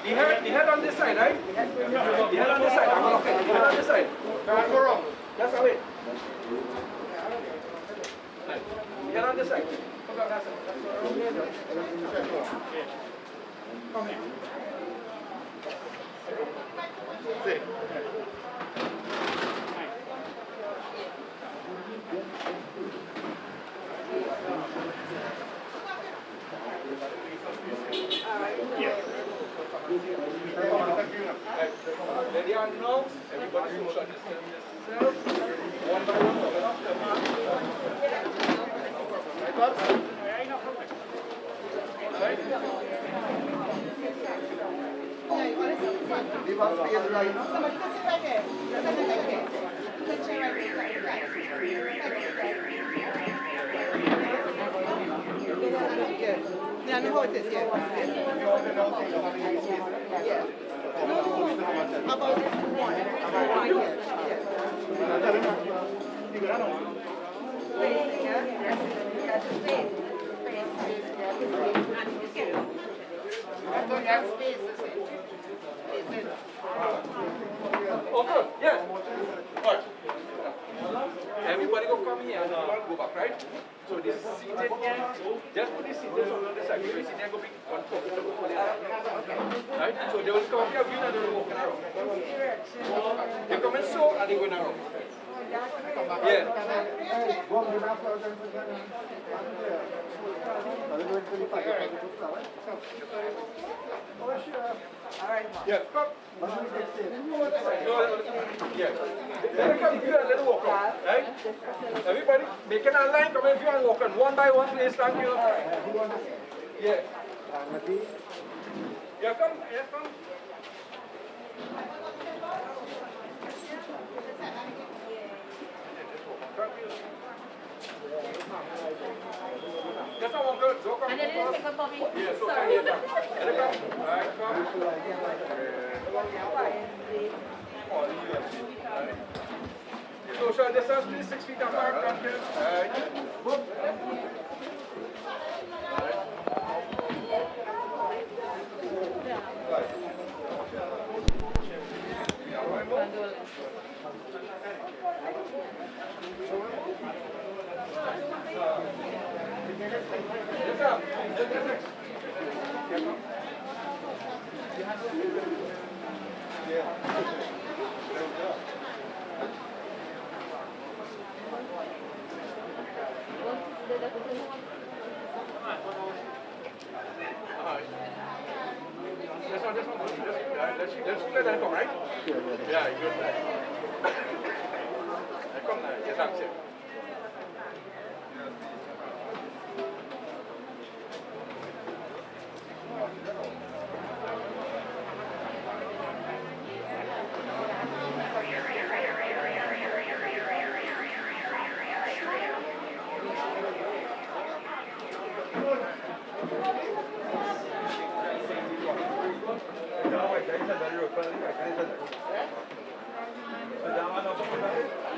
The head on this side, right? The head on this side. I'm going to lock it. The head on this side. Can't go wrong. That's how it. The head on this side. Come back that side. Come here. Sit. Ready on now? Everybody social distance yourself. One by one. Right, Bob? Right? Somebody can sit right there. Somebody right there. You can chair right there. Yeah, I know how it is, yeah. Yeah. No. About one. Okay, yes. What? Everybody go come here and go back, right? So this seated here, just put this seated on the side. So you see there go be one comfortable for them. Right? So they will come here, and they will walk around. They come in so and they go around. Yeah. Alright. Yeah, come. Yeah. Let me come here and let them walk around. Right? Everybody, making a line, come in here and walk on. One by one, please. Thank you. Yeah. Yeah, come. Yeah, come. Just one good. Go come. And then it'll take a bummy. Yeah, so sorry. come. Let it come. Alright, come. Social distance, please. 6 feet apart. Thank you. Alright. Let's let them come, right? Yeah, you good. Come now. Yes, that's it.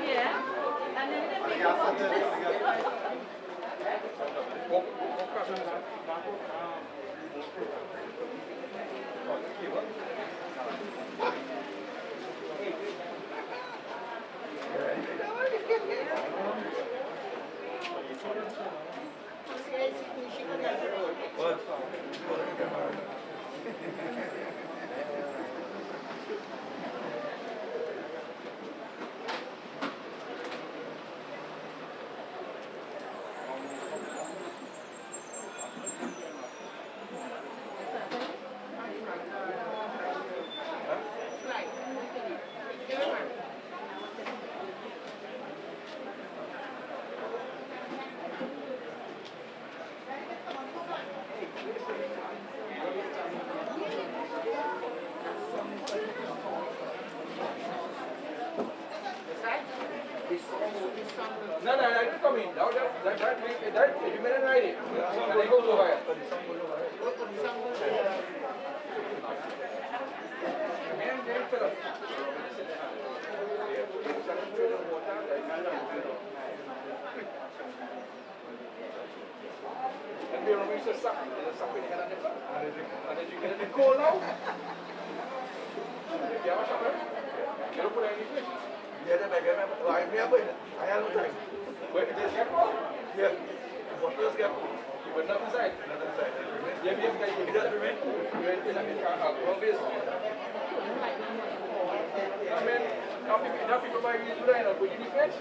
Yeah. And then it'll take a No, I didn't come in. That you made it right here. And then goes over here. And we reach the side. suck in the head and then you get it cold now. You have a shower? You don't put any fish? Yeah, I have no time. Wait, there's get cold? Yeah. What does get? But not inside. Not inside. Yeah, you don't remain. You're in alcohol base. I mean, now people buy you do that, but you need fish?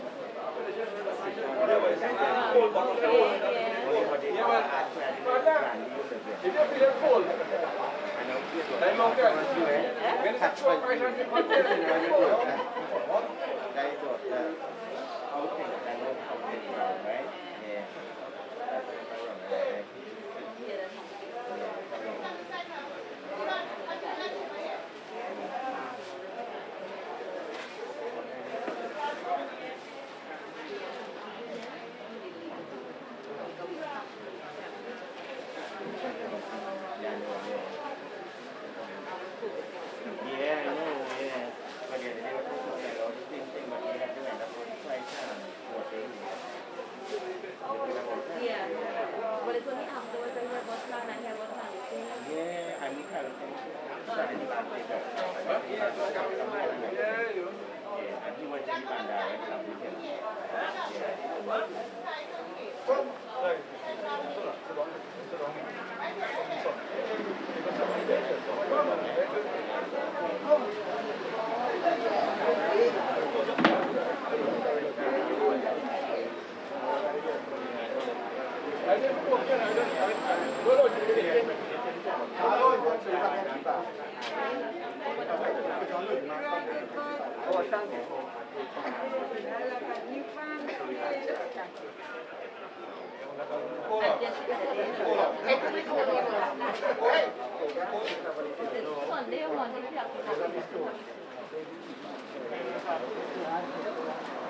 Yeah, but it's cold bottle. Yeah, but if you feel it cold, then long term, when it's a short price and you put it in the cold. Yeah, I know, yeah. But yeah, they were talking about all the same thing, but they have to end up on the price and what they need. Yeah. But it's only afterwards when you have what's not and you have what's not. Yeah, I'm encouraging starting the band later. Yeah, you know. Yeah, and he went to the band direct and with him. Sunday morning,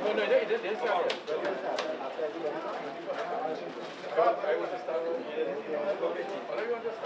No, it didn't start yet. I was just starting. What are you on just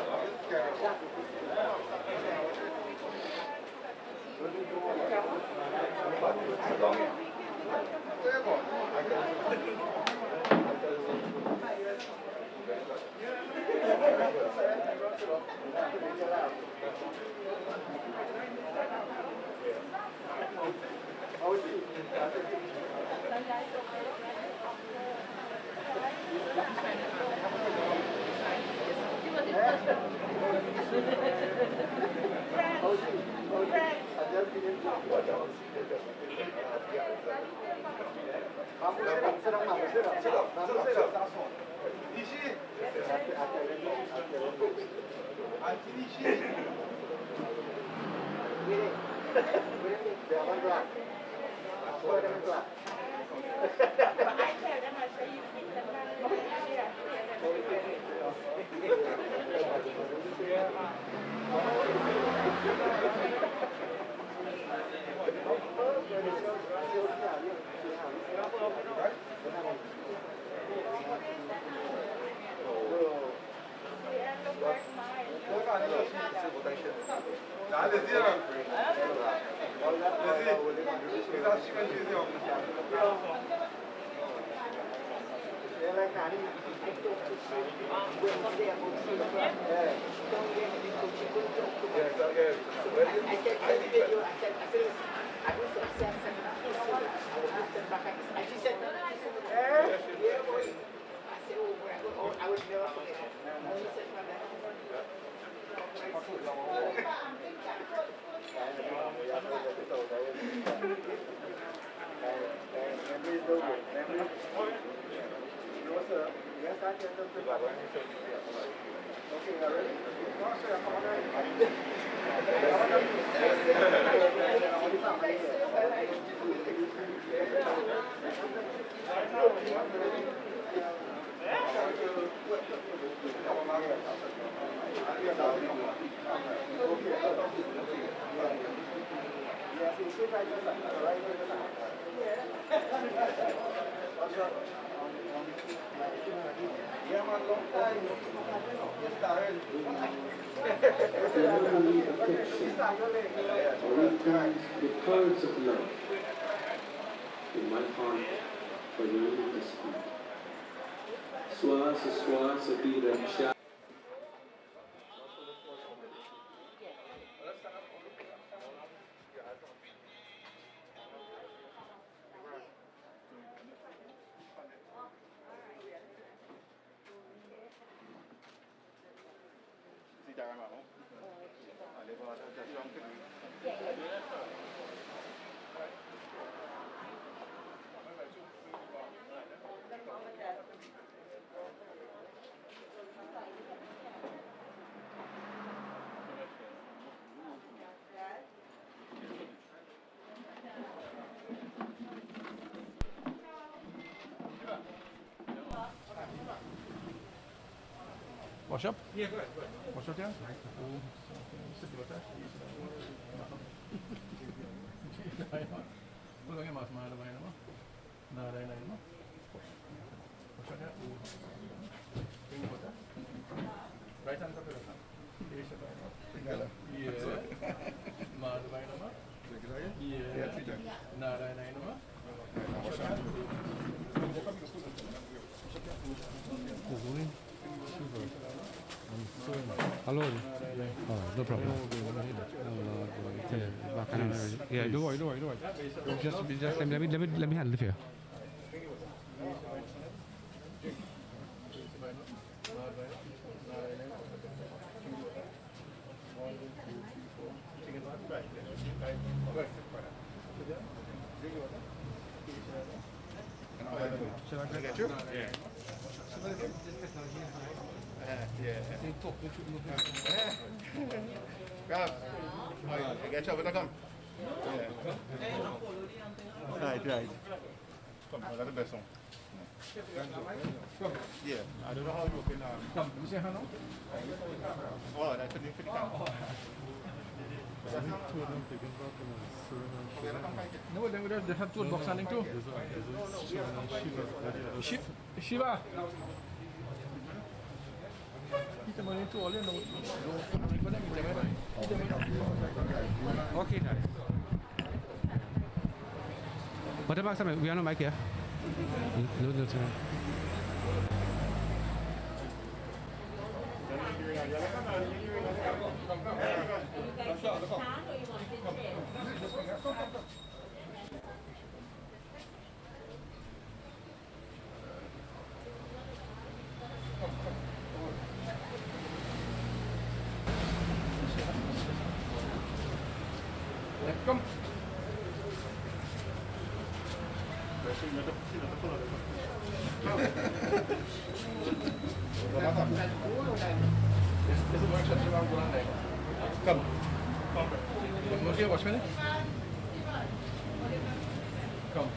Brotherly affection, or in times the currents of love in my heart for you to speak. Swasa swasa di raksha cara marrom. Allez voir l'adaptation que lui. Wash up? Yeah, go ahead. Wash up, yeah? Pulangnya mas mana main nama? Nada yang lain mah? Wash up, yeah? Ini kota? Right hand tapi rasa. Iya. Mana main nama? Iya. Nada yang lain mah? Gokool. Hello. Oh, no problem. Yeah, don't worry. Just let me handle it here. Shall I get you? Yeah. Come. I get you, but come. Right. Come, I got the best one. Yeah, I don't know how you can. Come, you say hello. Oh, that's a new thing. No, they have two box selling too. Shiva. Kita mau itu oleh no. Okay, guys. What about something? We are no mic here. No. Come. Come. Mau dia watch mana? Come.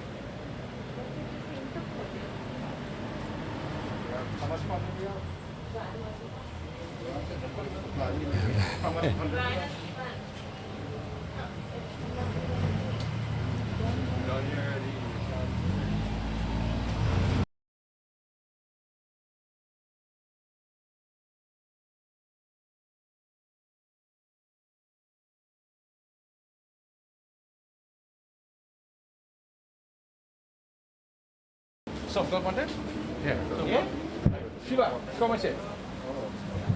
Soft content? Yeah. Shiva, come and say.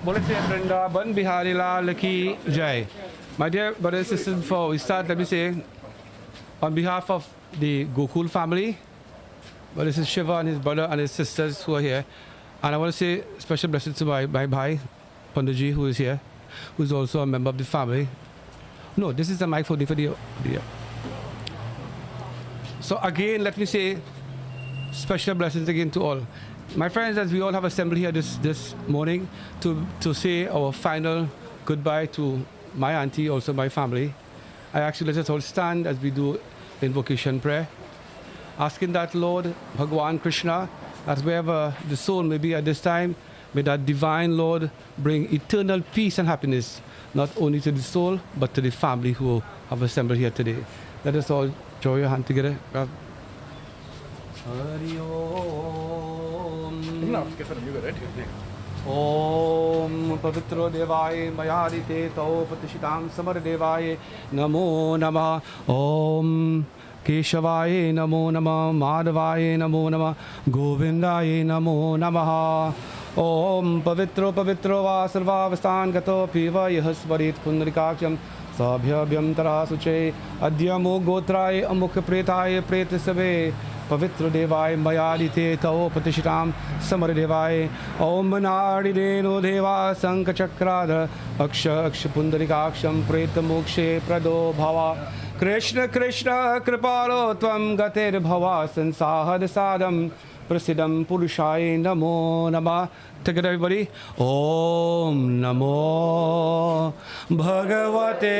Boleh say Vrindavan Bihari Lal Ki Jai. My dear brothers and sisters, before we start, let me say, on behalf of the Gokool family, well, this is Shiva and his brother and his sisters who are here. And I want to say special blessings to my bhai, Panditji, who is here, who is also a member of the family. No, this is the mic for the So again, let me say special blessings again to all. My friends, as we all have assembled here this morning to say our final goodbye to my auntie, also my family, I actually let us all stand as we do invocation prayer, asking that Lord Bhagwan Krishna, that wherever the soul may be at this time, may that divine Lord bring eternal peace and happiness, not only to the soul, but to the family who have assembled here today. Let us all join your hand together. Hari Om. Om Pavitro Devaya Mayarite Tau Patishitam Samar Devaya Namo Namah. Om Keshavaya Namo Namah. Madhavaya Namo Namah. Govindaya Namo Namah. Om Pavitro Vasarva Vastan Gato Piva Yahasvarit Pundarikaksham Sabhyabhyam Tarasuche Adyamo Gotraye Amukha Pretaye Pretasave पवित्र देवाय मयादिते तव प्रतिष्ठां summer देवाय ओम नारिदेनो देवा शंखचक्राध अक्ष पुंडरीकाक्षं प्रेत मोक्षे प्रदो भवा कृष्ण कृष्ण कृपालो त्वं गतिर्भवा संसाहद साधं प्रसिद्धं पुरुषाय नमो नमः. Together everybody. Om Namo Bhagavate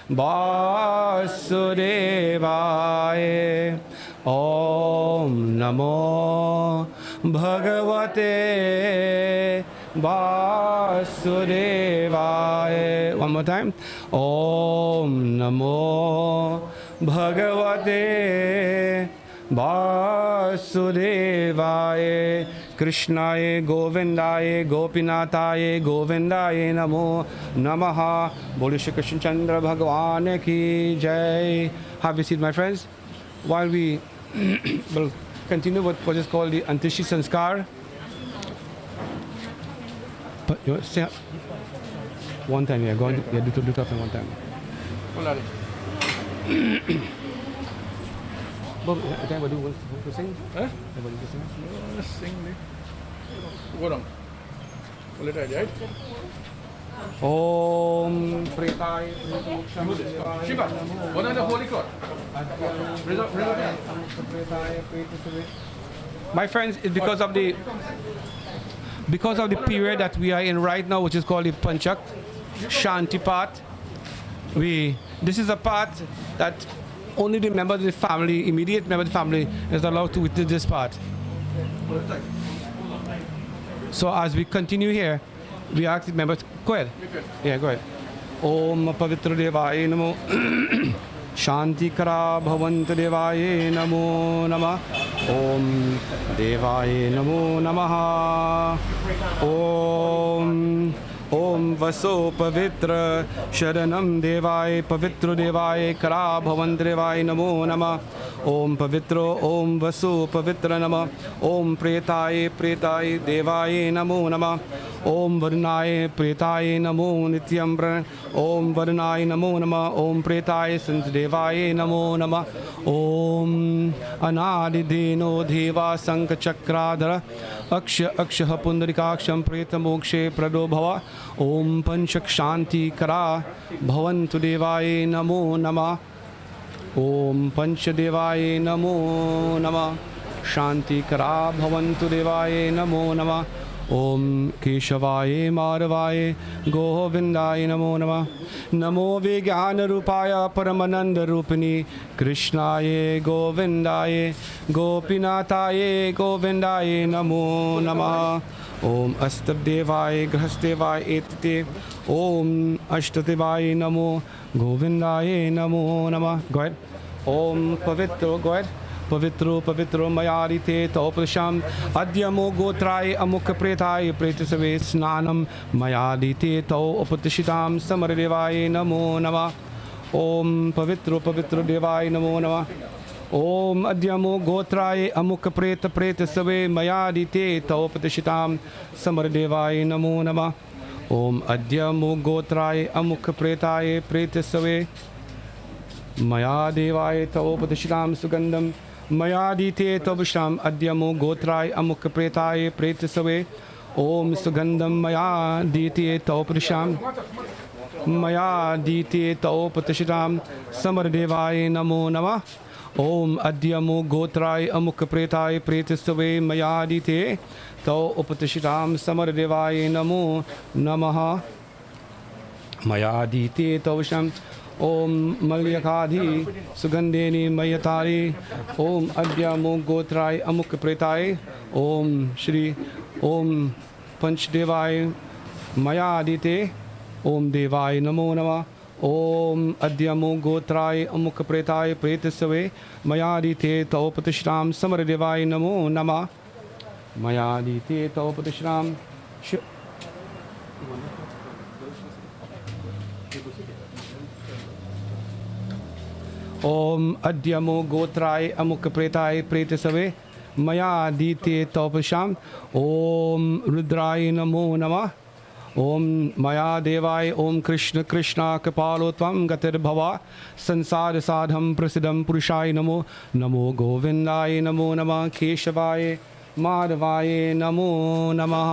Vasudevaya. Om Namo Bhagavate Vasudevaya. One more time. Om Namo Bhagavate Vasudevaya. Krishnaye Govindaye Gopinataye Govindaye Namo Namaha. Bolo Shri Krishna Chandra Bhagwan ki Jai. Have a seat, my friends. While we will continue with what is called the Antishi Sanskar. But you say one time, yeah, go on, yeah, do it one time. Bob, I think what do you want to sing? Huh? What do you sing? Sing me. Go down. Let it right? Om Pretai Shiva, one of the holy cloth. My friends, it's because of the period that we are in right now, which is called the Panchak Shanti part. This is a part that only the members of the family, immediate members of the family, is allowed to witness this part. So as we continue here, we ask the members, go ahead. Yeah, go ahead. Om Pavitra Devaya Namo Shanti Kara Bhavanta Devaya Namo Namah. Om Devaya Namo Namaha. Om Vaso Pavitra Sharanam Devaya Pavitra Devaya Kara Bhavanta Devaya Namo Namah. Om Pavitro Om Vaso Pavitra Namah. Om Pretaye Devaye Namo Namah. Om Varnaye Pretaye Namo Nityam Pran. Om Varnaye Namo Namah. Om Pretaye Devaye Namo Namah. Om Anadideno Deva Sanka Chakradhara Aksha Pundarikaksham Preta Mokshe Prado Bhava. Om Panchak Shanti Kara Bhavantu Devaye Namo Namah. Om Panchadevaye Namo Namah. Shanti Kara Bhavantu Devaye Namo Namah. Om Keshavaye Madhavaye Govindaye Namo Namah. Namo Vijnana Rupaya Paramananda Rupini Krishnaye Govindaye Gopinataye Govindaye Namo Namah. Om Astabdevaye Grhastevaye Etate. Om Ashtadevaye Namo Govindaye Namo Namah. Go ahead. Om Pavitro, go ahead. Pavitro Pavitro Mayarite Tauprasham Adyamo Gotraye Amukha Pretaye Pretasave Snanam Mayadite Tau Upatishitam Samarevaye Namo Namah. Om Pavitro Pavitro Devaye Namo Namah. Om Adyamo Gotraye Amukha Pretasave Mayadite Tau Upatishitam Samarevaye Namo Namah. Om Adyamo Gotraye Amukha Pretaye Pretasave Mayadevaye Tau Upatishitam Sugandham Mayadite Tobsham Adyamo Gotraye Amukha Pretaye Pretasave. Om Sugandham Mayadite Tauprisham Mayadite Taupatishitam Samardevaye Namo Namah. Om Adyamo Gotraye Amukha Pretaye Pretasave Mayadite Taupatishitam Samardevaye Namo Namah. Mayadite Tausham Om Malyakadhi Sugandheni Mayatari. Om Adyamo Gotraye Amukha Pretaye. Om Shri Om Panchdevaye Mayadite. Om Devaye Namo Namah. Om Adyamo Gotraye Amukha Pretaye Pretasave Mayadite Taupatishram Samardevaye Namo Namah. Mayadite Taupatishram. Om Adyamo Gotraye Amukha Pretaye Pretasave Mayadite Taupasham. Om Rudraye Namo Namah. ओम मया देवाय ओम कृष्ण कृष्णा कृपालो त्वं गतिर्भवा संसार साधम प्रसिद्धम पुरुषाय नमो नमो गोविंदाय नमो नमः केशवाय माधवाय नमो नमः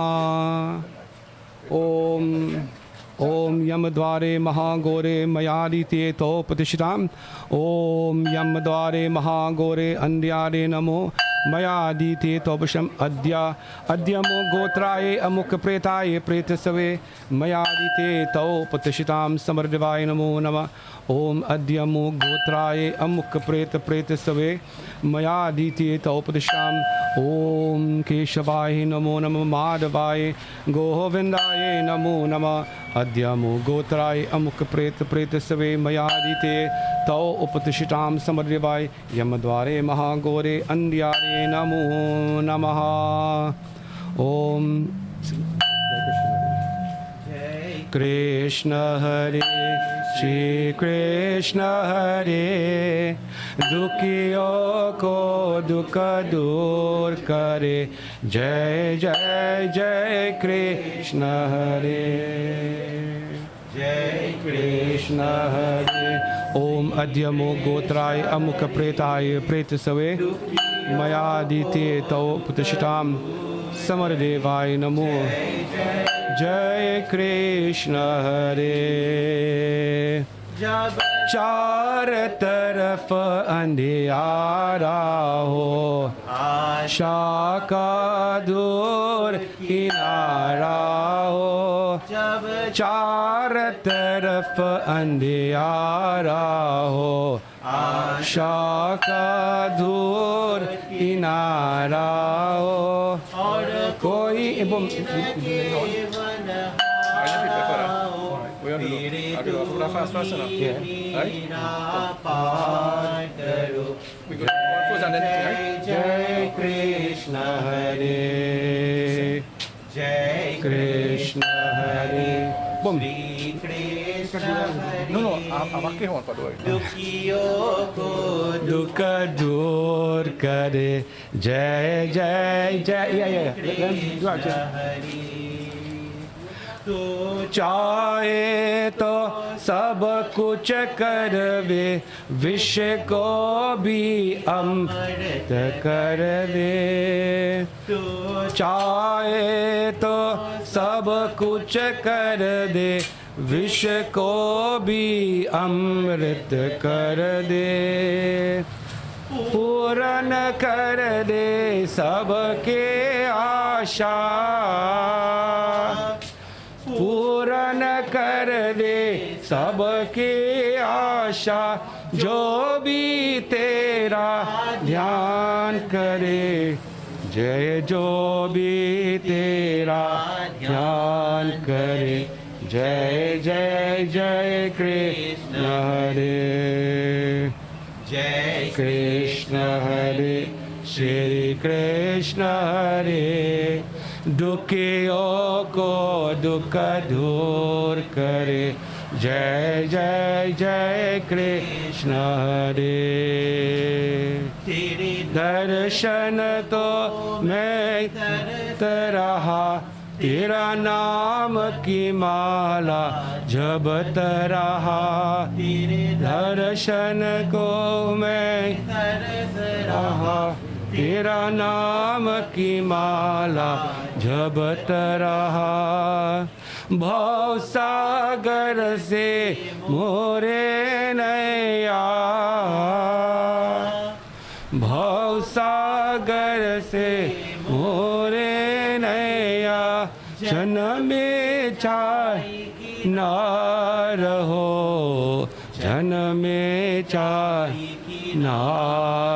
ओम यमद्वारे महागोरे मयादिते तो प्रतिष्ठिताम् ओम यमद्वारे महागोरे अन्ध्यारे नमो मयादिते तोपशम अद्यमो गोत्राय अमुक प्रेताय प्रेतसवे मयादिते तौ प्रतिष्ठितां समर्दिवाय नमो नमः ओम अद्यमो गोत्राय अमुक प्रेतसवे मयादिते तौ प्रतिष्ठिताम् ओम केशवाय नमो नमः माधवाय गोविंदाय नमो नमः अद्यमो गोत्राय अमुक प्रेतसवे मयादिते तौ उपतिष्ठितां समर्दिवाय यमद्वारे महागोरे अन्ध्यारे नमो नमः ओम कृष्ण हरे श्री कृष्ण हरे दुखियों को दुख दूर करे जय जय जय कृष्ण हरे जय कृष्ण हरे ओम अद्यमो गोत्राय अमुक प्रेताय प्रेतसवे मयादिते तौ प्रतिष्ठितां समरदेवाय नमो जय कृष्ण हरे चार तरफ अंधियारा हो आशा का दूर किनारा हो चार तरफ अंधियारा हो आशा का दूर किनारा हो और कोई जय कृष्ण हरे जय कृष्ण हरे श्री कृष्ण दुखियों को दुख दूर करे जय जय जय तो चाहे तो सब कुछ कर वे विश्व को भी अमृत कर दे तो चाहे तो सब कुछ कर दे विश्व को भी अमृत कर दे पूर्ण कर दे सबके आशा पूर्ण कर दे सबकी आशा जो भी तेरा ध्यान करे जय जो भी तेरा ध्यान करे जय जय जय कृष्ण हरे जय कृष्ण हरे श्री कृष्ण हरे दुखियों को दुख दूर करे जय जय जय कृष्ण हरे तेरे दर्शन तो मैं रहा तेरा नाम की माला जपत रहा तेरे दर्शन को मैं रहा तेरा नाम की माला जपत रहा भव सागर से मोरे नैया भव सागर से मोरे नैया जन्म में चाहे ना रहो जन्म में चाहे ना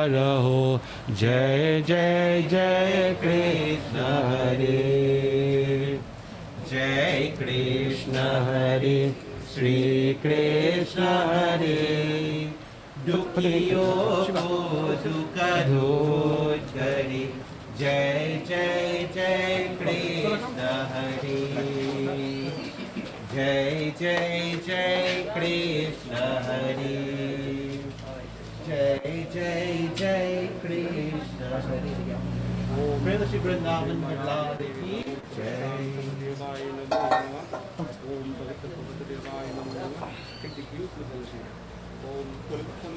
रहो जय जय जय कृष्ण हरे जय कृष्ण हरे श्री कृष्ण हरे दुखियों को दुख दूर करे जय जय जय कृष्ण हरे जय जय जय कृष्ण हरे जय जय जय कृष्ण हरे। प्रेम श्री वृंदावन की Jai Devaya Namo. Om Bhagata Bhavata Devaya Namo. Take the cue to the Lord. Om Kulkul.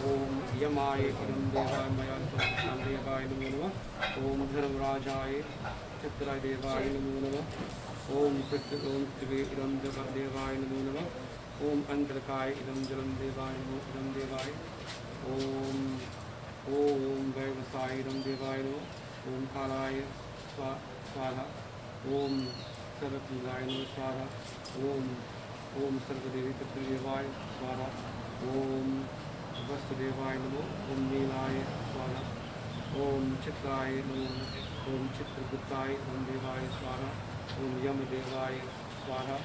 Om Yamaya Idam Devaya Mayan Sam Devaya Namo. Om Dharam Rajaya Chitrai Devaya Namo. Om Prithvi Idam Devaya Namo. Om Andrakai Idam Jalam Devaya Namo. Idam Devaya. Om Vaivasai Idam Devaya Namo. Om Kalaya Swaha. Om Sarvapujaya Namo Swaha. Om Sarvadevi Tattvaya Swaha. Om Vasudevaya Namo. Om Nilaya Swaha. Om Chitraya Namo. Om Chitraguptaya Om Devaya Swaha. Om Yamadevaya Swaha.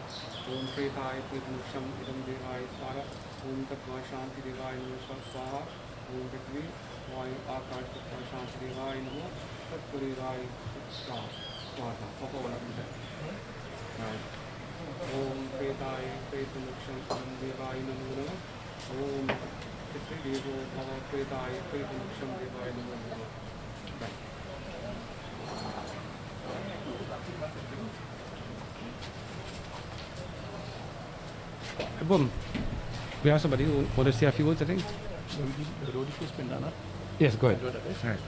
Om Pretaya Pretamuksham Idam Devaya Swaha. Om Tattva Shanti Devaya Namo Swaha. Om Prithvi Vayu Akash Tattva Shanti Devaya Namo Tattva Swaha. Right. Om Pretaya Pretamuksham Idam Devaya Namo. Om Prithvi Devo Bhava Pretaya Pretamuksham Devaya Namo. Right. Boom. We have somebody who want to say a few words, I think. Yes, go ahead. Right.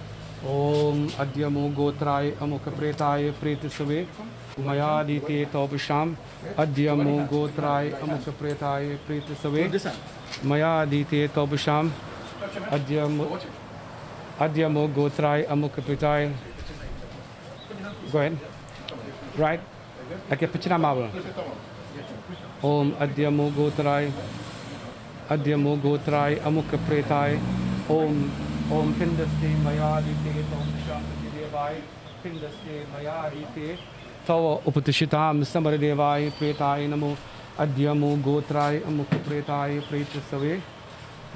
Om Adyamo Gotrai Amukha Pretaya Pretisave Maya Dite Taupasham Adyamo Gotrai Amukha Pretaya Pretisave Maya Dite Taupasham Adyamo Gotrai Amukha Pretaya. Go ahead. Right. Okay, Pachina Mabel. Om Adyamo Gotrai Amukha Pretaya. Om Pindaste Mayadite Tom Shanti Devai Pindaste Mayadite Tawa Upatishitam Samaradevai Pretaya Namo Adyamo Gotrai Amukha Pretaya Pretisave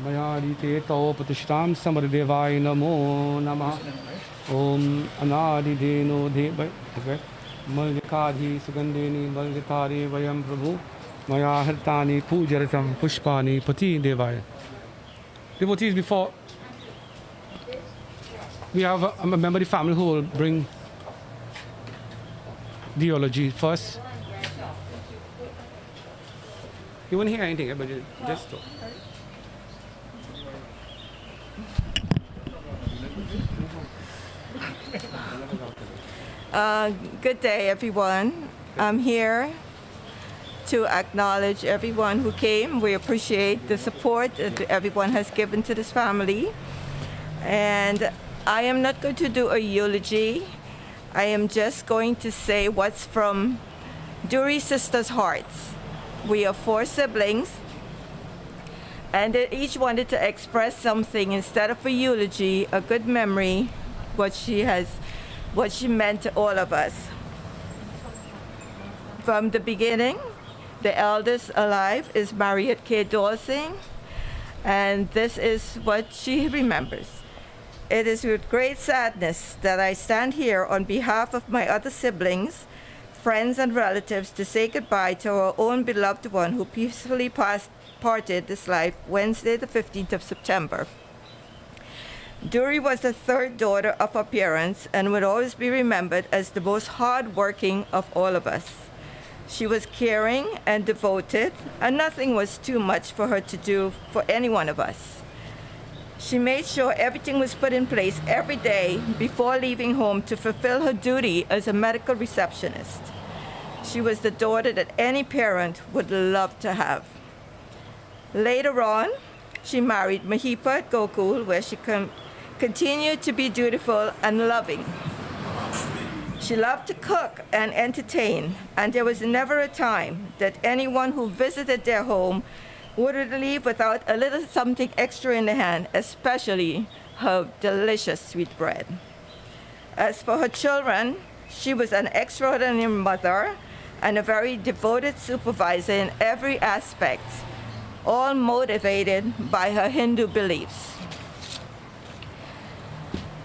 Mayadite Tawa Upatishitam Samaradevai Namo Namah. Om Anadi Deno Devai Mallikadhi Sugandhini Mallikari Vayam Prabhu Maya Hartani Pujaratam Pushpani Pati Devaya. Devotees, before we have a member of the family who will bring the eulogy first. You won't hear anything, but just talk. Good day, everyone. I'm here to acknowledge everyone who came. We appreciate the support that everyone has given to this family. And I am not going to do a eulogy. I am just going to say what's from Madhurie sisters' hearts. We are 4 siblings, and they each wanted to express something instead of a eulogy, a good memory, what she meant to all of us. From the beginning, the eldest alive is Mariette K. Dawson, and this is what she remembers. It is with great sadness that I stand here on behalf of my other siblings, friends, and relatives to say goodbye to our own beloved one who peacefully parted this life Wednesday, the 15th of September. Madhurie was the 3rd daughter of our parents and would always be remembered as the most hardworking of all of us. She was caring and devoted, and nothing was too much for her to do for any one of us. She made sure everything was put in place every day before leaving home to fulfill her duty as a medical receptionist. She was the daughter that any parent would love to have. Later on, she married Mahipa at Gokool, where she continued to be dutiful and loving. She loved to cook and entertain, and there was never a time that anyone who visited their home would leave without a little something extra in the hand, especially her delicious sweet bread. As for her children, she was an extraordinary mother and a very devoted supervisor in every aspect, all motivated by her Hindu beliefs.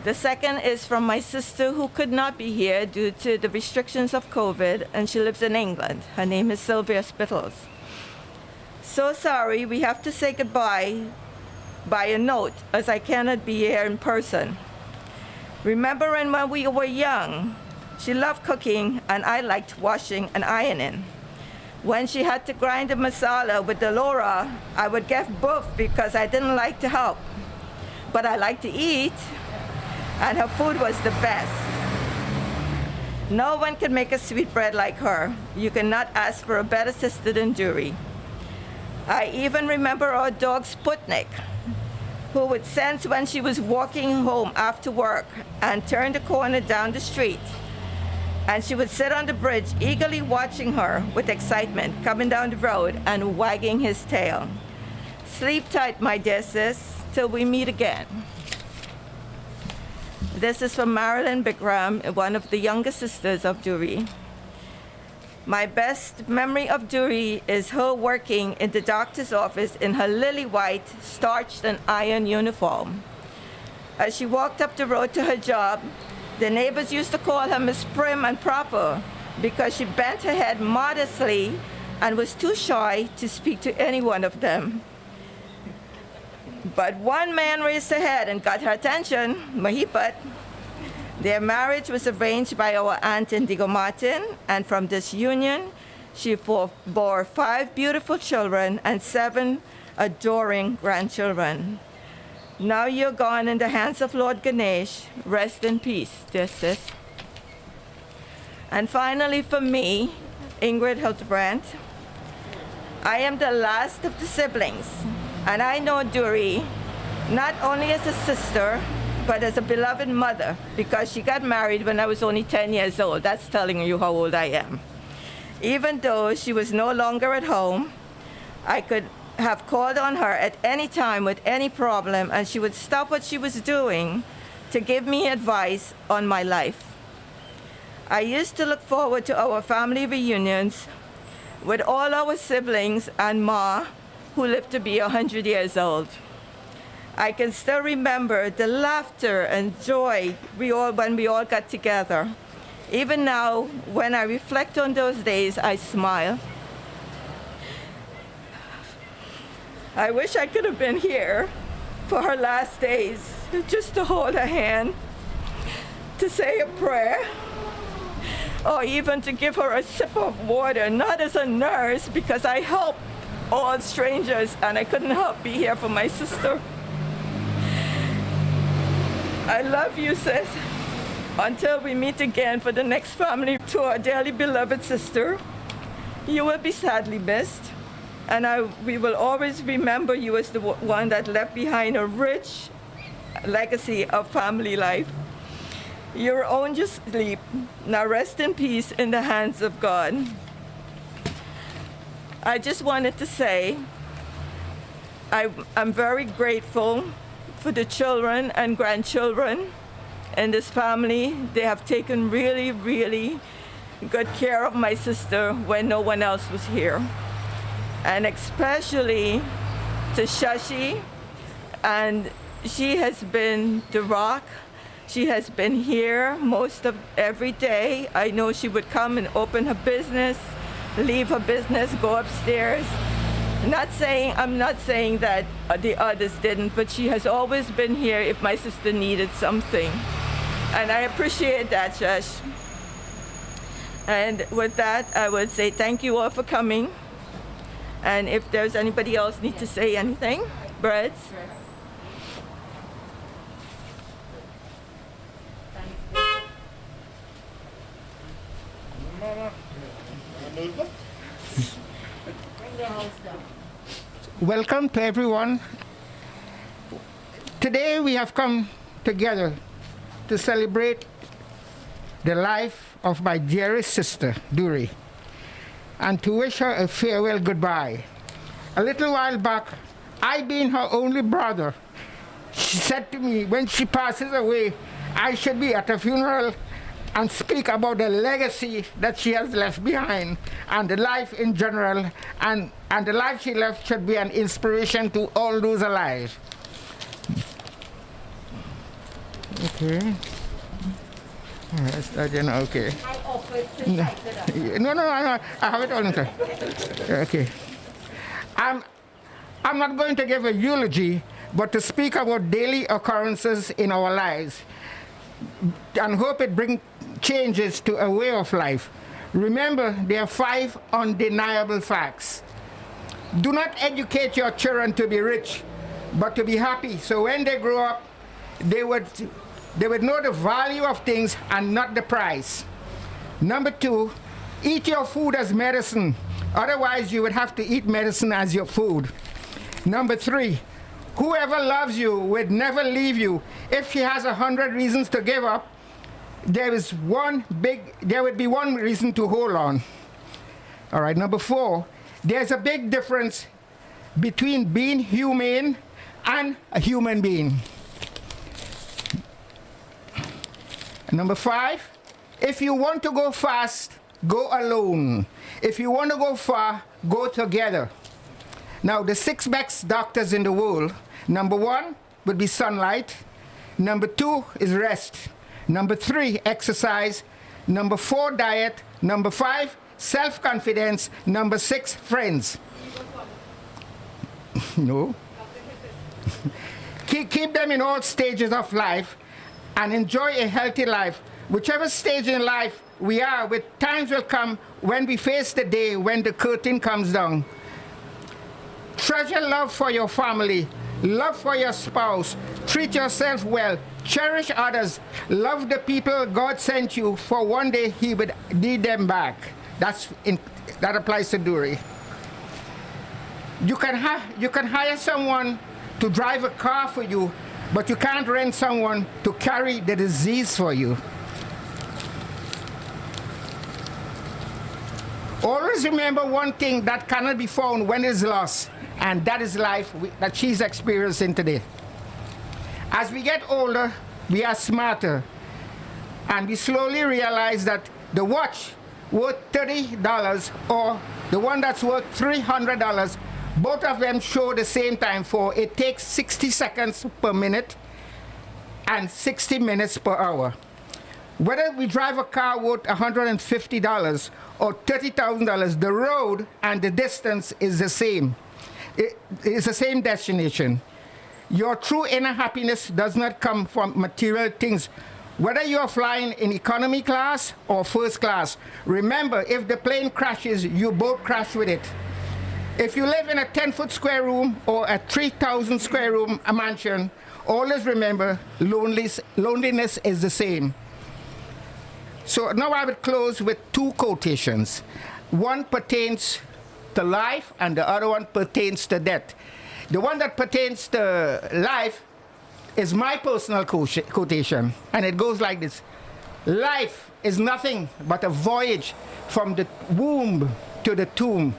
The second is from my sister who could not be here due to the restrictions of COVID, and she lives in England. Her name is Sylvia Spittles. So sorry, we have to say goodbye by a note, as I cannot be here in person. Remembering when we were young, She loved cooking, and I liked washing and ironing. When she had to grind the masala with Delora, I would get both because I didn't like to help. But I liked to eat, and her food was the best. No one could make a sweet bread like her. You cannot ask for a better sister than Durie. I even remember our dog Sputnik, who would sense when she was walking home after work and turn the corner down the street. And she would sit on the bridge, eagerly watching her with excitement, coming down the road and wagging his tail. Sleep tight, my dear sis, till we meet again. This is from Marilyn Bikram, one of the younger sisters of Durie. My best memory of Durie is her working in the doctor's office in her lily white, starched and ironed uniform. As she walked up the road to her job, the neighbors used to call her Miss Prim and Proper because she bent her head modestly and was too shy to speak to any one of them. But one man raised her head and got her attention, Mahipat. Their marriage was arranged by our aunt Indigo Martin, and from this union, she bore 5 beautiful children and 7 adoring grandchildren. Now you're gone in the hands of Lord Ganesh. Rest in peace, dear sis. And finally, for me, Ingrid Hildebrand, I am the last of the siblings, and I know Durie not only as a sister, but as a beloved mother, because she got married when I was only 10 years old. That's telling you how old I am. Even though she was no longer at home, I could have called on her at any time with any problem, and she would stop what she was doing to give me advice on my life. I used to look forward to our family reunions with all our siblings and Ma, who lived to be 100 years old. I can still remember the laughter and joy when we all got together. Even now, when I reflect on those days, I smile. I wish I could have been here for her last days, just to hold her hand, to say a prayer, or even to give her a sip of water, not as a nurse, because I help all strangers and I couldn't help be here for my sister. I love you, sis. Until we meet again for the next family to our dearly beloved sister, you will be sadly missed. And we will always remember you as the one that left behind a rich legacy of family life. You're owned your sleep. Now rest in peace in the hands of God. I just wanted to say I'm very grateful for the children and grandchildren in this family. They have taken really, really good care of my sister when no one else was here. And especially to Shashi, and she has been the rock. She has been here most of every day. I know she would come and open her business, leave her business, go upstairs. I'm not saying that the others didn't, but she has always been here if my sister needed something. And I appreciate that, Shash. And with that, I would say thank you all for coming. And if there's anybody else need to say anything, Breads. Welcome to everyone. Today we have come together to celebrate the life of my dearest sister, Durie, and to wish her a farewell goodbye. A little while back, I being her only brother, she said to me, when she passes away, I should be at her funeral and speak about the legacy that she has left behind and the life in general, and the life she left should be an inspiration to all those alive. Okay. Okay. No, I have it all inside. Okay. I'm not going to give a eulogy, but to speak about daily occurrences in our lives, and hope it brings changes to a way of life. Remember, there are 5 undeniable facts. Do not educate your children to be rich, but to be happy. So when they grow up, they would know the value of things and not the price. Number 2, eat your food as medicine. Otherwise, you would have to eat medicine as your food. Number 3, whoever loves you would never leave you. If she has 100 reasons to give up, there would be one reason to hold on. All right, number 4, there's a big difference between being humane and a human being. Number 5, if you want to go fast, go alone. If you want to go far, go together. Now, the 6 best doctors in the world, number 1 would be sunlight. Number 2 is rest. Number 3, exercise. Number 4, diet. Number 5, self-confidence. Number 6, friends. No. Keep them in all stages of life and enjoy a healthy life. Whichever stage in life we are, with times will come when we face the day when the curtain comes down. Treasure love for your family, love for your spouse, treat yourself well, cherish others, love the people God sent you, for one day He would need them back. That applies to Dury. You can hire someone to drive a car for you, but you can't rent someone to carry the disease for you. Always remember one thing that cannot be found when it's lost, and that is life that she's experiencing today. As we get older, we are smarter, and we slowly realize that the watch worth $30 or the one that's worth $300, both of them show the same time. For it takes 60 seconds per minute and 60 minutes per hour. Whether we drive a car worth $150 or $30,000, the road and the distance is the same. It is the same destination. Your true inner happiness does not come from material things. Whether you are flying in economy class or first class, remember, if the plane crashes, you both crash with it. If you live in a 10-foot square room or a 3,000 square room mansion, always remember, loneliness is the same. So now I will close with 2 quotations. One pertains to life and the other one pertains to death. The one that pertains to life is my personal quotation, and it goes like this. Life is nothing but a voyage from the womb to the tomb.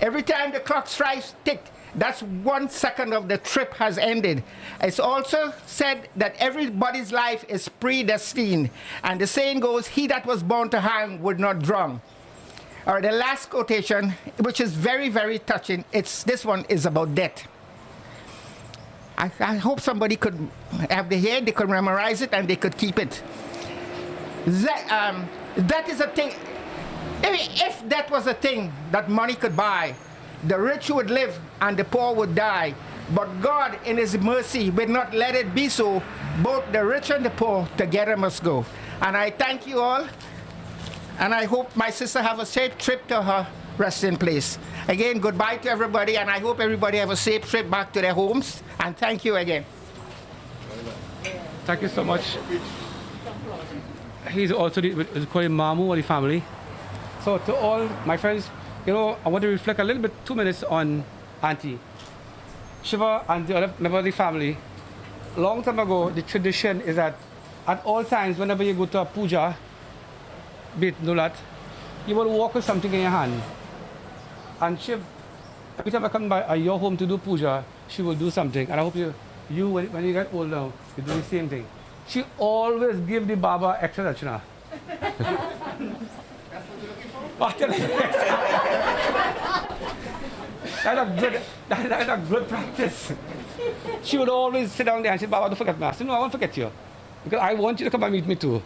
Every time the clock strikes tick, that's 1 second of the trip has ended. It's also said that everybody's life is predestined. And the saying goes, he that was born to hang would not drown. All right, the last quotation, which is very, very touching, this one is about death. I hope somebody could have the head, they could memorize it, and they could keep it. That is a thing. If that was a thing that money could buy, the rich would live and the poor would die. But God, in His mercy, will not let it be so. Both the rich and the poor together must go. And I thank you all. And I hope my sister have a safe trip to her resting place. Again, goodbye to everybody. And I hope everybody have a safe trip back to their homes. And thank you again. Thank you so much. He's also called Mamu or the family. So to all my friends, I want to reflect a little bit, 2 minutes on Auntie. Shiva and the other member of the family. Long time ago, the tradition is that at all times, whenever you go to a puja, be it Nulat, you will walk with something in your hand. And Shiv, every time I come by your home to do puja, she will do something. And I hope you when you get old now, you do the same thing. She always give the Baba extra dachana. That's a good practice. She would always sit down there and say, Baba, don't forget me. I said, no, I won't forget you. Because I want you to come and meet me too.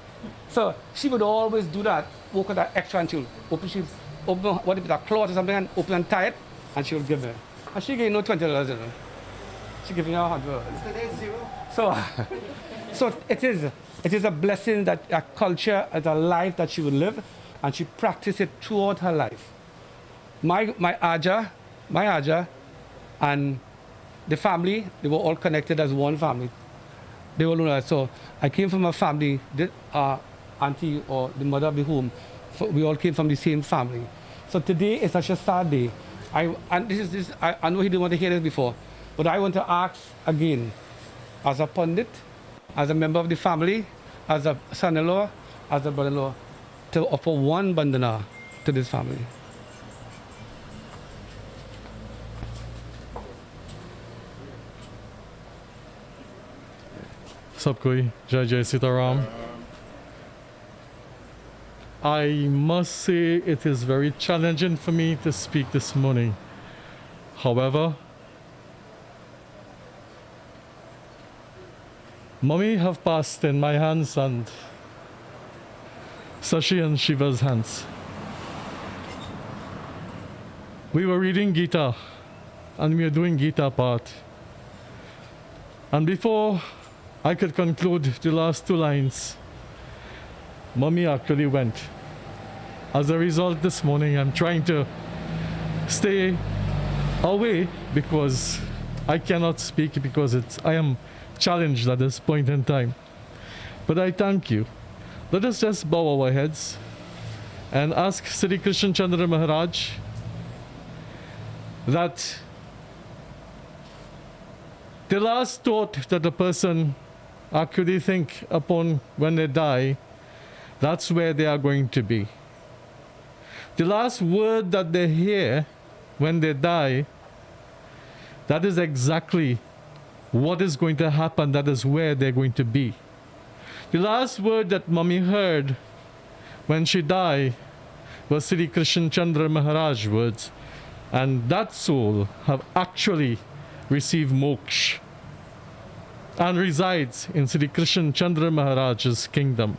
So she would always do that, walk with that extra until open what if it's a cloth or something and open and tie it, and she would give me. And she gave no $20. She giving her 100. So, so it is a blessing that a culture and a life that she will live, and she practiced it throughout her life. My Aja, and the family, they were all connected as one family. They all know that. So I came from a family, auntie or the mother of the home, we all came from the same family. So today is such a sad day. I know he didn't want to hear this before, but I want to ask again, as a pundit, as a member of the family, as a son-in-law, as a brother-in-law, to offer one bandana to this family. Sabkoi, Jai Jai Sitaram. I must say it is very challenging for me to speak this morning. However, Mommy have passed in my hands and Sashi and Shiva's hands. We were reading Gita and we were doing Gita part. And before I could conclude the last two lines, Mommy actually went. As a result, this morning I'm trying to stay away because I cannot speak because I am challenged at this point in time. But I thank you. Let us just bow our heads and ask Sri Krishna Chandra Maharaj that the last thought that a person actually think upon when they die, that's where they are going to be. The last word that they hear when they die, that is exactly what is going to happen, that is where they're going to be. The last word that Mommy heard when she died was Sri Krishna Chandra Maharaj words, and that soul have actually received moksha and resides in Sri Krishna Chandra Maharaj's kingdom.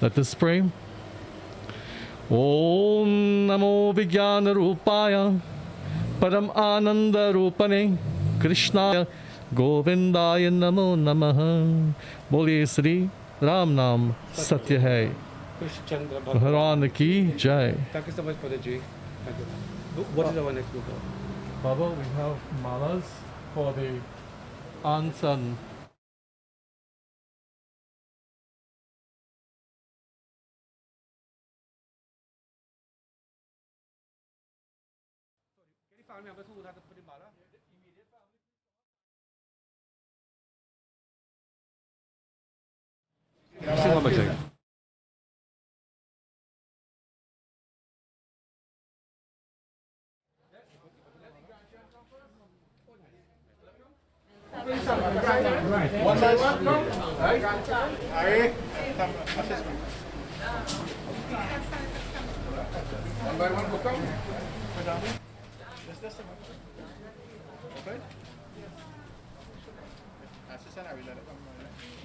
Let us pray. Om Namo Vijnana Rupaya Param Ananda Rupane Krishnaya Govindaya Namo Namaha. Bole Sri Ram Nam Satya Hai. Bhagwan Ki Jai. Thank you so much for the G. Thank you. What is our next book? Baba, we have malas for the aunts and family members who would have to put in mala? Immediate family. One by one, right? One by one, Gokool.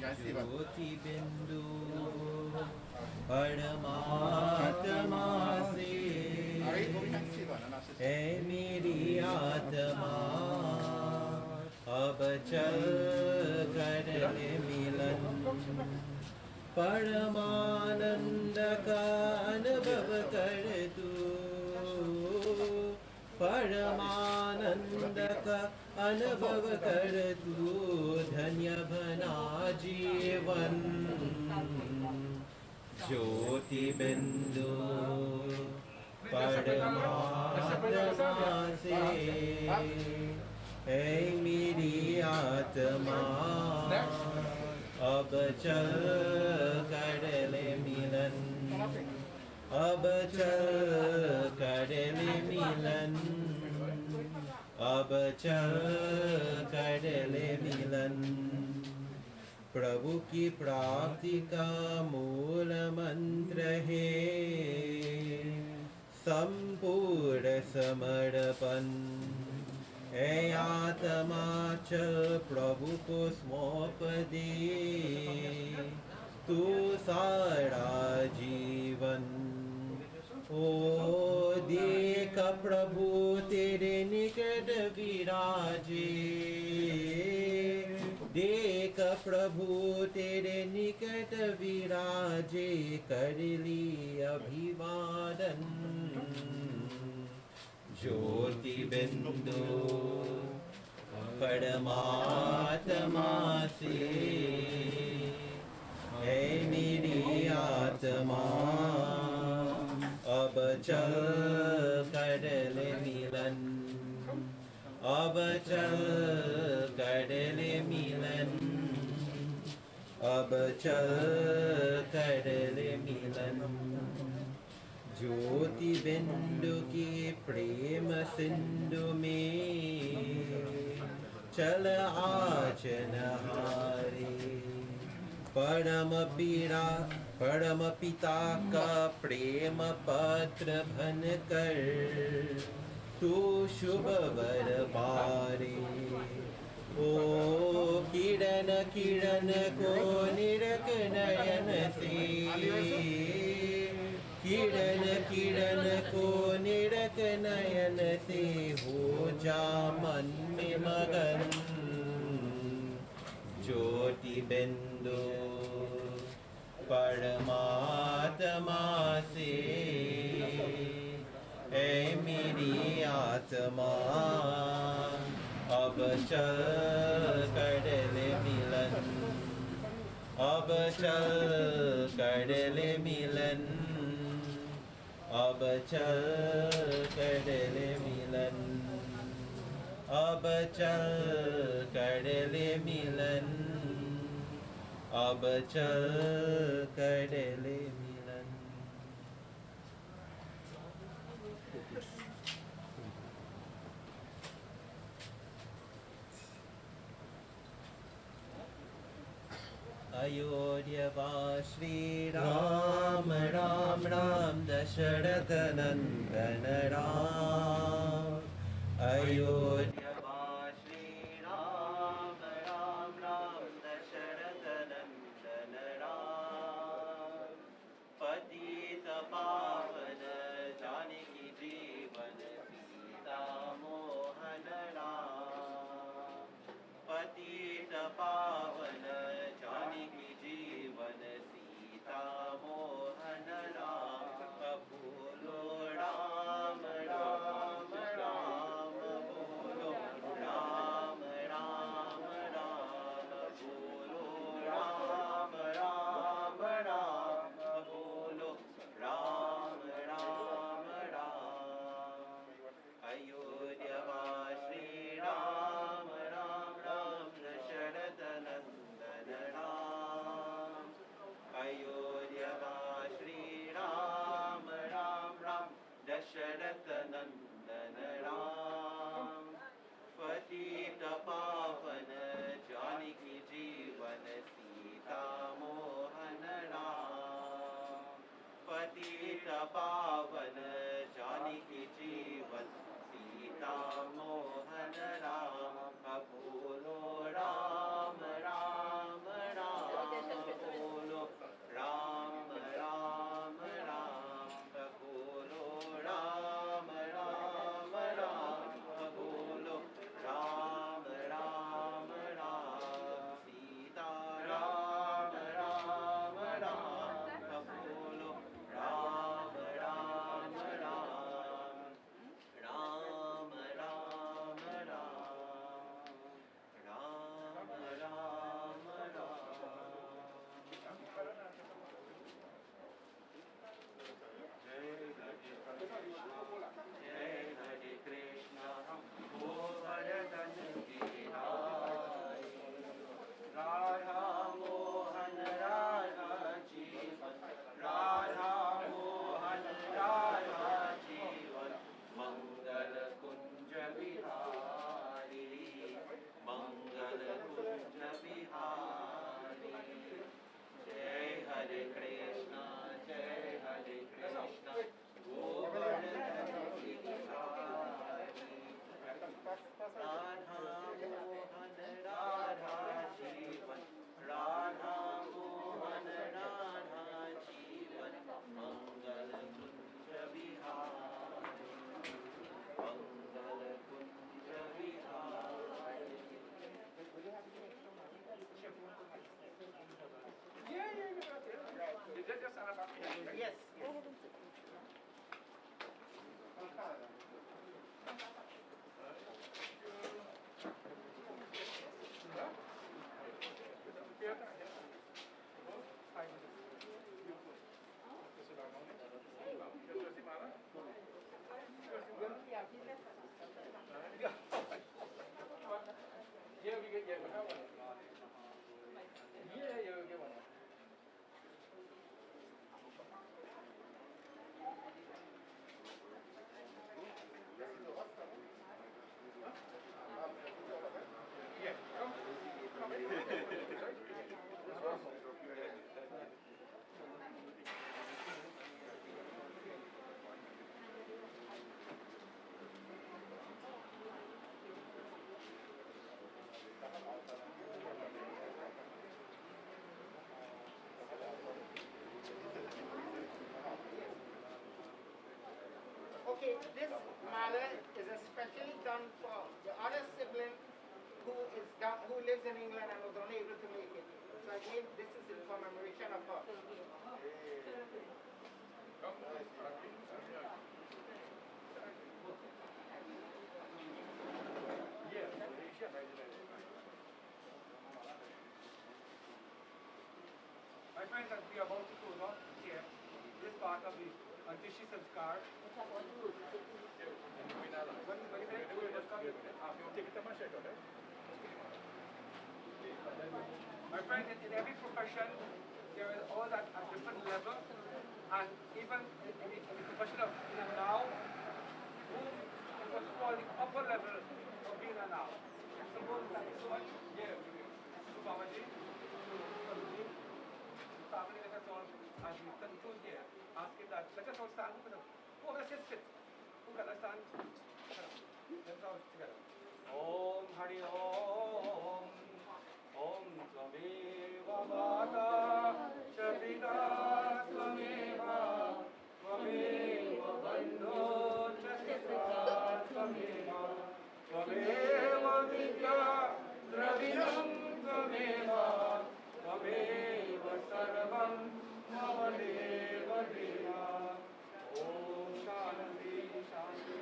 ज्योति बिंदु परमात्मा से है मेरी आत्मा अब चल कर मिलन परमानंद का अनुभव कर तू परमानंद का अनुभव कर तू धन्य बना जीवन ज्योति बिंदु परमात्मा से है मेरी आत्मा अब चल कर ले मिलन अब चल कर ले मिलन अब चल कर ले मिलन प्रभु की प्राप्ति का मूल मंत्र है संपूर्ण समर्पण ऐ आत्मा चल प्रभु को सौंप दे तू सारा जीवन ओ देख प्रभु तेरे निकट विराजे प्रभु तेरे निकट विराजे कर ली अभिवादन ज्योति बिंदु परमात्मा से है मेरी आत्मा अब चल कर ले मिलन अब चल कर ले मिलन अब चल कर ले मिलन ज्योति बिंदु की प्रेम सिंधु में चल आज नहारे परम पिता का प्रेम पत्र भन कर तू शुभ वर पारे ओ किरण किरण को निरख नयन से किरण किरण को निरख नयन से हो जा मन में मगन ज्योति बिंदु परमात्मा से है मेरी आत्मा अब चल कर ले मिलन अब चल कर ले मिलन अब चल कर ले मिलन अब चल कर ले मिलन अब चल कर ले मिलन अयोध्या श्री राम राम राम दशरथ नंदन राम अयोध्या श्री राम राम राम दशरथ नंदन राम पतित पावन जानकी जीवन सीता मोहन राम पतित पावन जानकी जीवन सीता मोहन राम बोलो राम राम राम बोलो राम राम राम बोलो राम राम राम बोलो राम राम राम अयोध्या श्री राम राम राम दशरथ नंदन राम अयोध्या श्री राम राम राम दशरथ नंदन राम पतित पावन जानकी जीवन सीता मोहन राम पतित पावन जानकी जीवन सीता मोहन राम बोलो राम राम राम बोलो राम राम राम बोलो राम राम राम बोलो राम राम राम सीता राम राम राम बोलो राम राम राम राम राम राम राम राम जय हरे कृष्ण गोवर्धन गिरिधारी राधा मोहन राधा जीवन राधा मोहन राधा जीवन मंगल कुंज बिहारी मंगल कुंज बिहारी जय हरे कृष्ण गोवर्धन गिरिधारी राधा मोहन राधा जीवन राधा मोहन राधा जीवन मंगल कुंज बिहारी मंगल Kunj Bihari Just stand up after me, right? Yes. Go ahead and sit. Yeah, we get one. Yeah, we get one. Yeah, come in. Okay, this mala is especially done for the other sibling who lives in England and was unable to make it. So again, this is in commemoration of her. My friends, as we are about to close off here, this part of the Antishi Sanskar. My friends, in every profession, there is all that at different levels, and even in the profession of being a now, who was called the upper level of being a now. So, thank you so much. Yeah, to Babaji, family, let us all, as we conclude here, asking that, let us all stand together. Who of us is fit? Who can I stand? Let's all together. Om Hari Om. Om Tvameva Mata Shabita Tvameva Tvameva Bandho Chasika Tvameva Tvameva Vidya Dravinam Tvameva Tvameva Sarvam Mamadeva Deva Om Shanti Shanti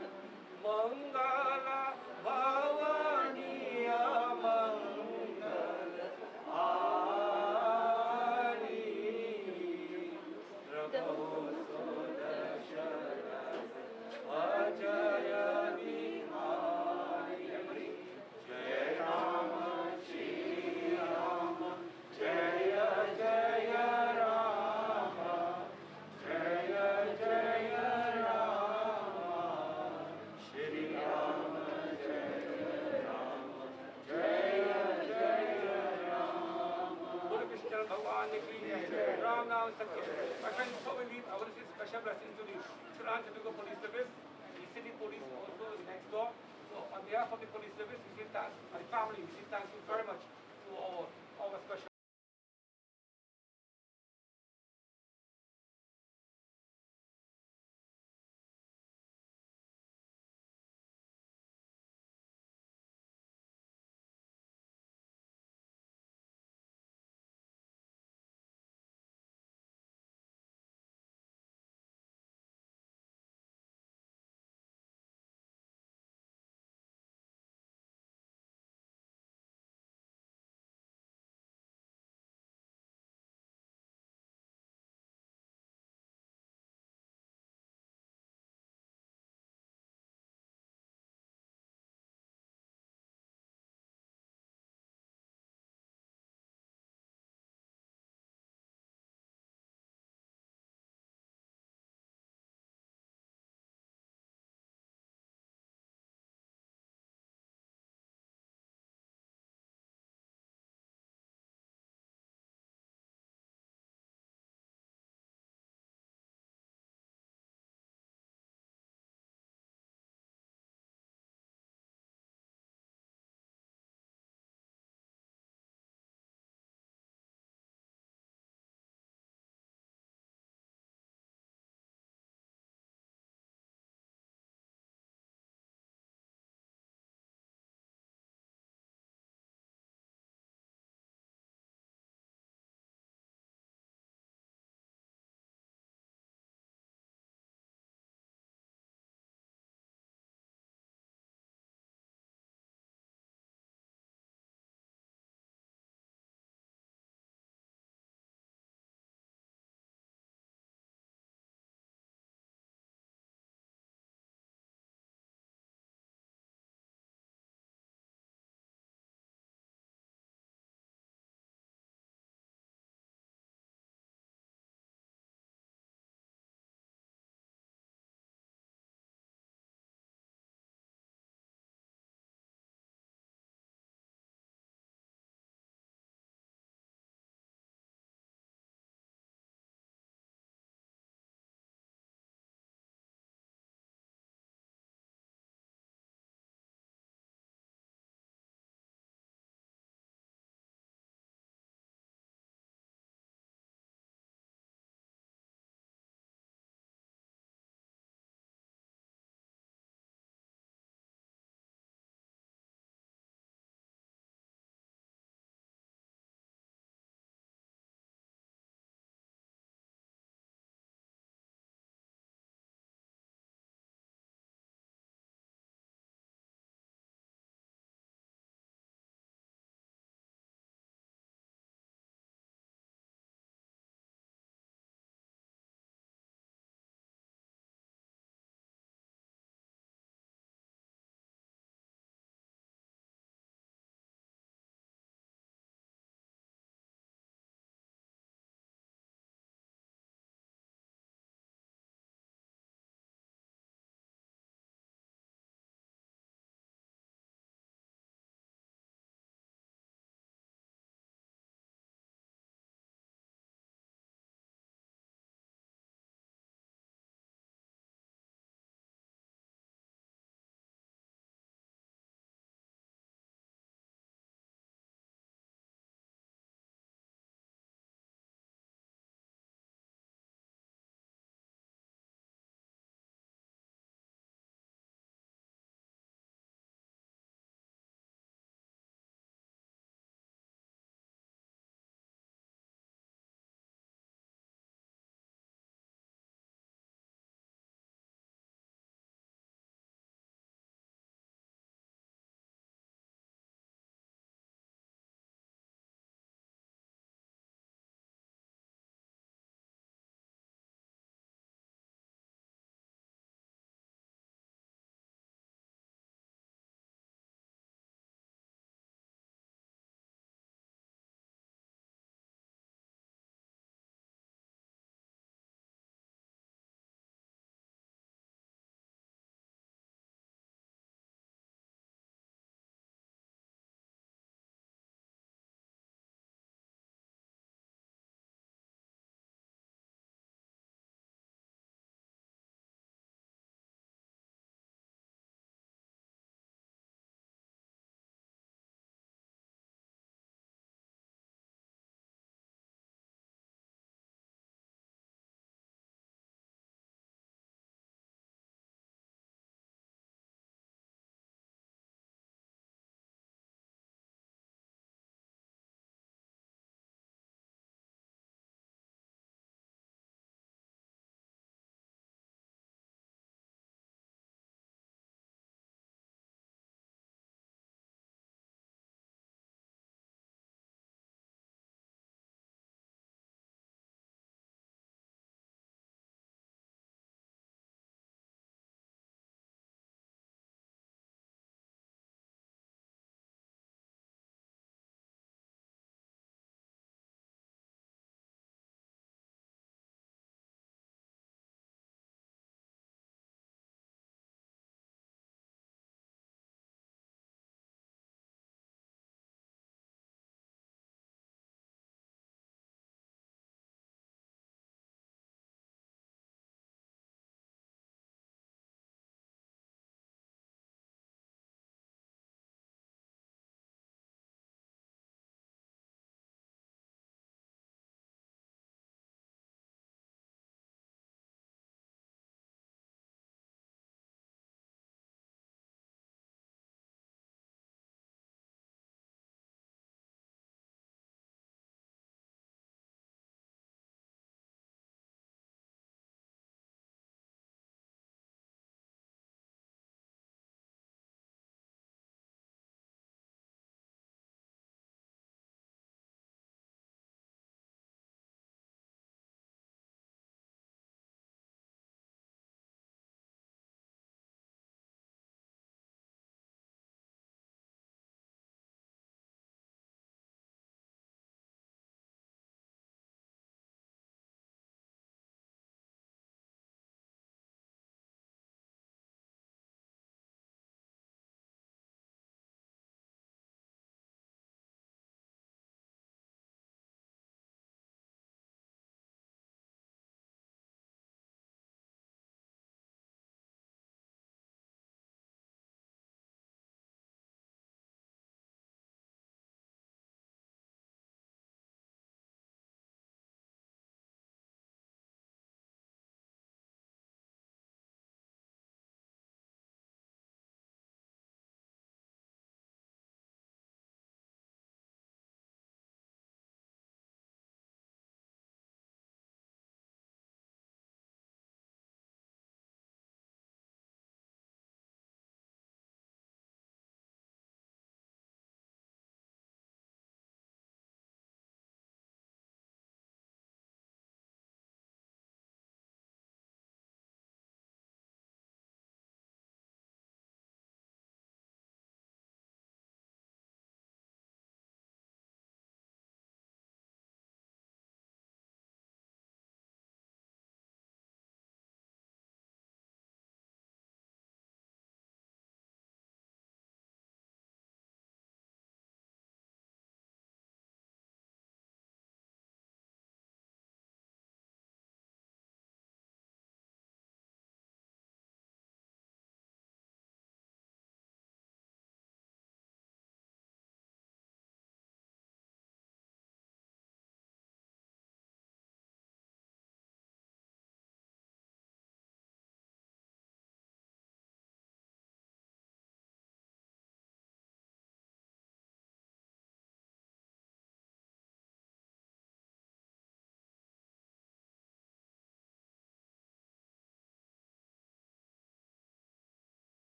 Mangala Bhavani Amangala Jaya Vihari Jaya Rama Shri Rama Jaya Jaya Rama Jaya Jaya Rama Shri Rama Jaya Rama Jaya Jaya Rama Guru Krishna Bhagwan ki Jai Ram Nam Satya. My friends, before we leave, I want to say special blessings to the Suran Typical Police Service. The city police also is next door. So on behalf of the police service, we say thanks, my family, we say thank you very much to our special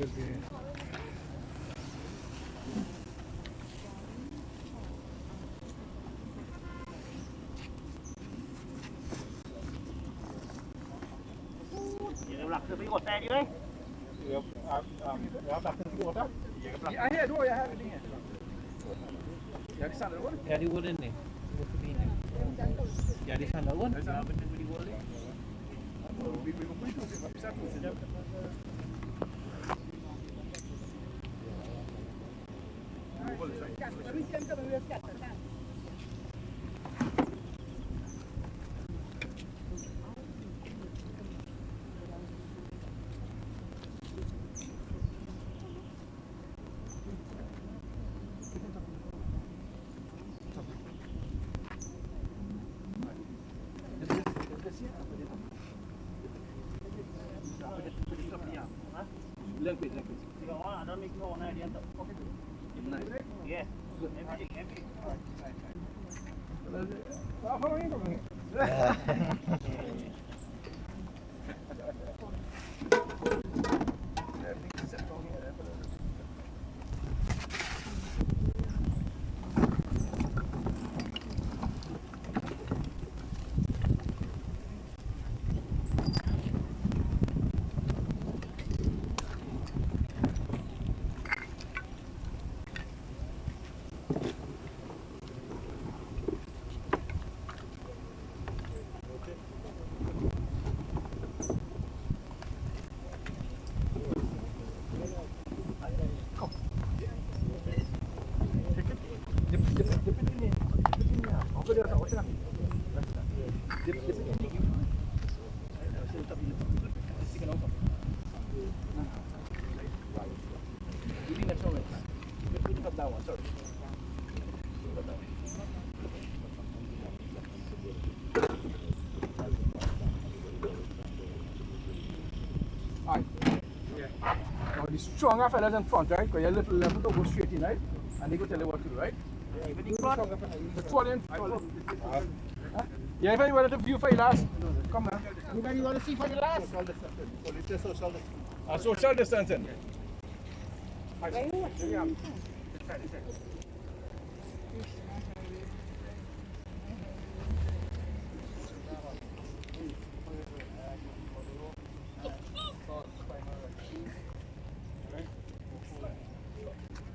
I had do I have it in here. Ya di sana pun. Ya di wooden ni. Ya di sana pun. Ya betul di wooden. Now the stronger fellas in front, right? Because your little level don't go straight in, right? And they go tell you what to do, right? The tall in front. Yeah, if you want to view for your last, come now. Anybody want to see for the last? Social distancing.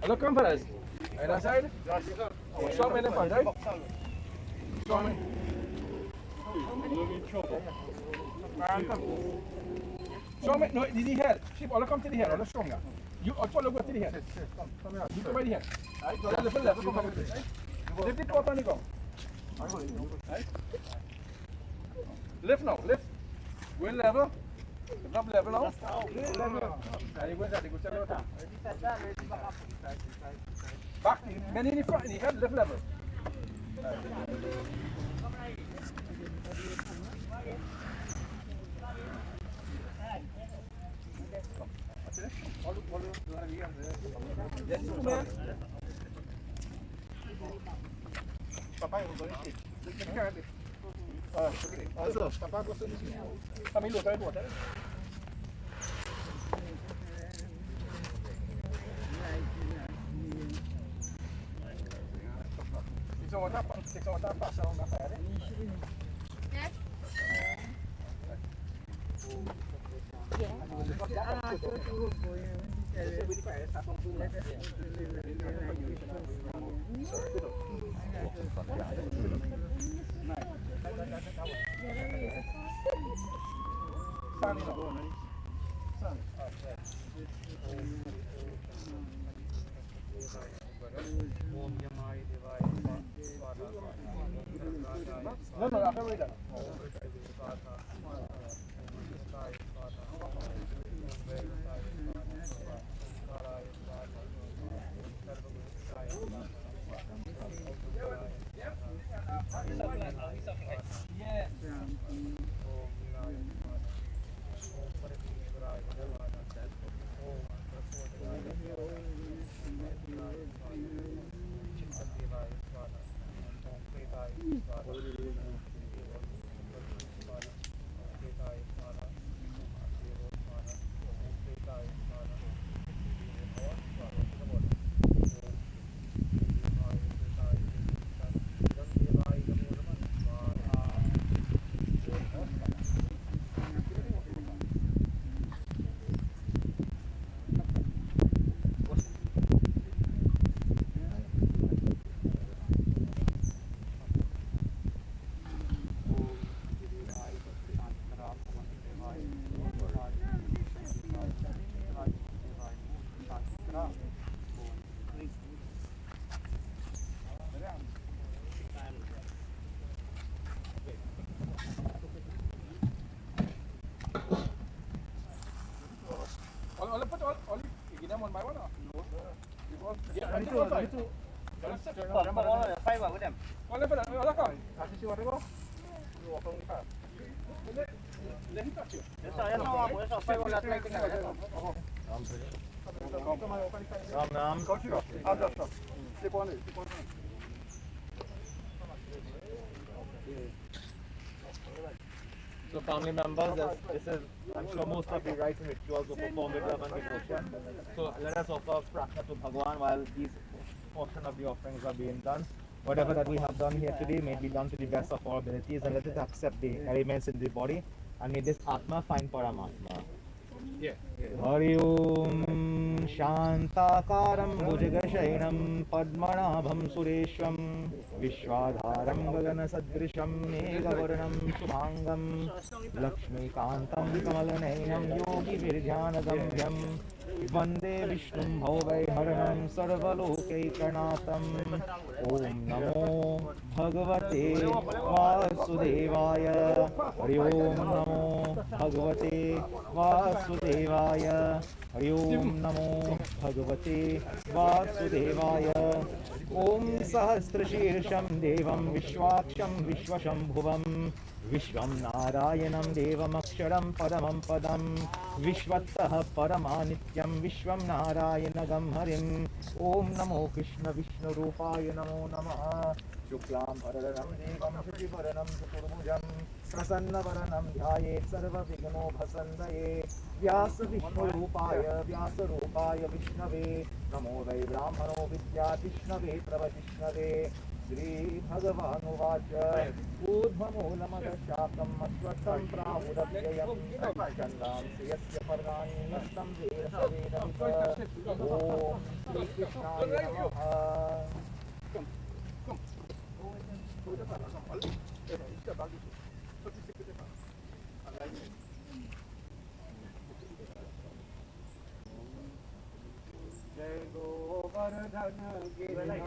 Look, come fellas. Right that side? Show me in the front, right? Show me. Show me. No, this is the head. Sheep, all come to the head. All stronger. You follow go to the head. You come by the head. Right? So lift the left. Come back. Lift the top and the go. Right? Lift now. Lift. Go in level. Up level now. Level. And you go inside. You go level. Back. Men in the front. In the head. Lift level. Papai, eu vou encher. Papai gostou disso. Também lutou, é boa, Vocês vão estar passando na praia, No, no, after we done. Five with them. So family members, this is, I'm sure most of the rites and rituals were performed with love and devotion. So let us offer prasna to Bhagwan while these portion of the offerings are being done. Whatever that we have done here today may be done to the best of our abilities, and let it accept the elements in the body, and may this Atma find Paramatma. Hari Om Shantakaram Bhujagashayinam Padmanabham Sureshwam Vishwadharam Gagana Sadrisham Megavaranam Subhangam Lakshmikantam Kamalanayam Yogi Virdhyanagambhyam Vande Vishnum Bhauvaiharanam Sarvalokaikarnatam Om Namo Bhagavate Vasudevaya Hari Om Namo Bhagavate Vasudevaya Hari Om Namo Bhagavate Vasudevaya Om Sahasrashirsham Devam Vishwaksham Vishwashambhuvam Vishwam Narayanam Devam Aksharam Paramam Padam Vishwattaha Paramanityam Vishwam Narayanagam Harim Om Namo Krishna Vishnu Rupaya Namo Namaha Shuklam Bhararam Devam Shukibharanam Chaturmujam Prasanna Varanam Dhyaye Sarva Vigno Bhasandaye Vyasa Vishnu Rupaya Vyasa Rupaya Vishnave Namo Vai Brahmano Vidya Vishnave Pravadishnave Shri Bhagavan Uvacha Udhamolamada Shakam Ashwatam Prahudavyayam Chandam Siyasya Parvani Nastam Veda Vedamita Om Shri Krishnaya Namaha. Jai Govardhan Girinai.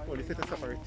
Police is separate.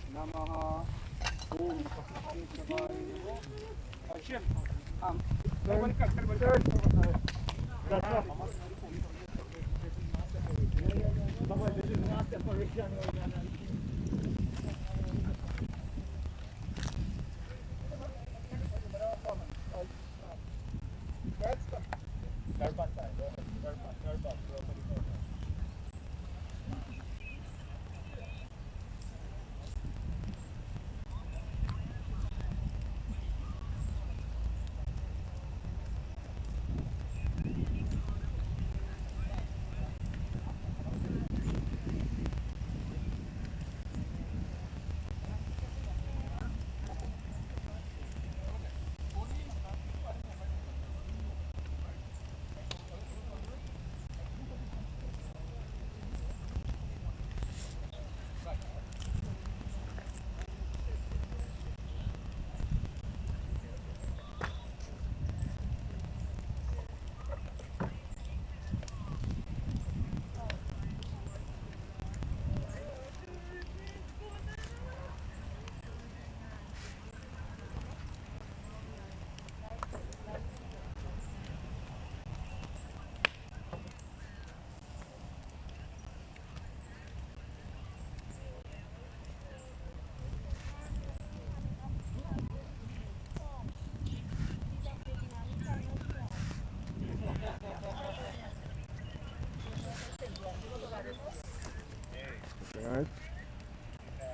Alright,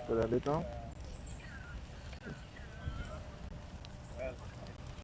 so that's it now.